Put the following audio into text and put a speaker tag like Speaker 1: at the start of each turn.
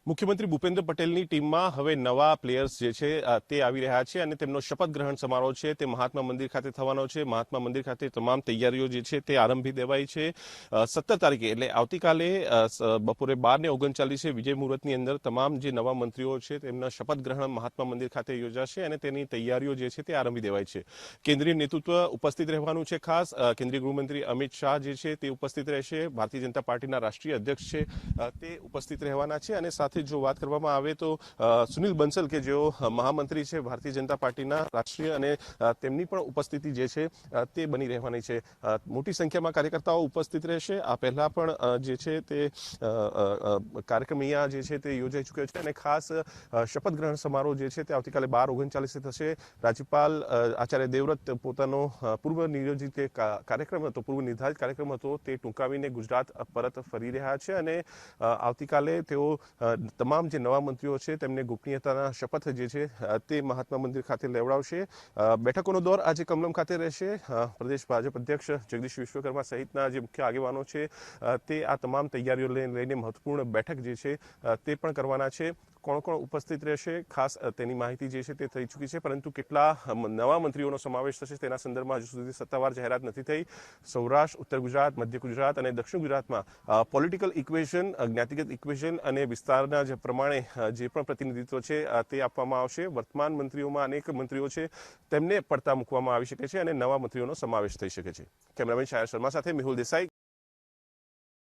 Speaker 1: મુખ્યમંત્રી ભૂપેન્દ્ર પટેલની ટીમમાં હવે નવા પ્લેયર્સ જે છે તે આવી રહ્યા છે અને તેમનો શપથ ગ્રહણ સમારોહ છે તે મહાત્મા મંદિર ખાતે થવાનો છે. મહાત્મા મંદિર ખાતે તમામ તૈયારીઓ જે છે તે આરંભી દેવાઈ છે. 17 તારીખે એટલે આવતીકાલે બપોરે 12:39 વિજય મુહૂર્તની અંદર તમામ જે નવા મંત્રીઓ છે તેમના શપથ ગ્રહણ મહાત્મા મંદિર ખાતે યોજાશે અને તેની તૈયારીઓ જે છે તે આરંભી દેવાઈ છે. કેન્દ્રીય નેતૃત્વ ઉપસ્થિત રહેવાનું છે. ખાસ કેન્દ્રીય ગૃહમંત્રી અમિત શાહ જે છે તે ઉપસ્થિત રહેશે. ભારતીય જનતા પાર્ટીના રાષ્ટ્રીય અધ્યક્ષ છે તે ઉપસ્થિત રહેવાના છે અને સાથે જો વાત કરવામાં આવે તો સુનિલ બંસલ કે જેઓ મહામંત્રી છે ભારતીય જનતા પાર્ટીના રાષ્ટ્રીય અને તેમની પણ ઉપસ્થિતિ જે છે તે બની રહેવાની છે. મોટી સંખ્યામાં કાર્યકર્તાઓ ઉપસ્થિત રહેશે. આ પહેલા પણ જે છે તે કાર્યક્રમ અહીંયા જે છે તે યોજાઈ ચૂક્યો છે અને ખાસ શપથ ગ્રહણ સમારોહ જે છે તે આવતીકાલે 12:39 થશે. રાજ્યપાલ આચાર્ય દેવવ્રત પોતાનો પૂર્વ નિયોજિત કાર્યક્રમ હતો, પૂર્વ નિર્ધારિત કાર્યક્રમ હતો તે ટૂંકાવીને ગુજરાત પરત ફરી રહ્યા છે અને આવતીકાલે તેઓ તમામ જે નવા મંત્રીઓ છે તેમને ગોપનીયતાના શપથ જે છે તે મહાત્મા મંદિર ખાતે લેવડાવશે. બેઠકોનો દોર આજે કમલમ ખાતે રહેશે. પ્રદેશ ભાજપ અધ્યક્ષ જગદીશ વિશ્વકર્મા સહિતના જે મુખ્ય આગેવાનો છે તે આ તમામ તૈયારીઓ લઈને મહત્વપૂર્ણ બેઠક જે છે તે પણ કરવાના છે. કોણ કોણ ઉપસ્થિત રહેશે ખાસ તેની માહિતી જે છે તે થઈ ચૂકી છે, પરંતુ કેટલા નવા મંત્રીઓનો સમાવેશ થશે તેના સંદર્ભમાં હજુ સુધી સત્તાવાર જાહેરાત નથી થઈ. સૌરાષ્ટ્ર, ઉત્તર ગુજરાત, મધ્ય ગુજરાત અને દક્ષિણ ગુજરાતમાં પોલિટિકલ ઇક્વેશન, જ્ઞાતિગત ઇક્વેશન અને વિસ્તારના જે પ્રમાણે જે પણ પ્રતિનિધિત્વ છે તે આપવામાં આવશે. વર્તમાન મંત્રીઓમાં અનેક મંત્રીઓ છે તેમને પડતા મૂકવામાં આવી શકે છે અને નવા મંત્રીઓનો સમાવેશ થઈ શકે છે. કેમેરામેન શાયર શર્મા સાથે મેહુલ દેસાઈ.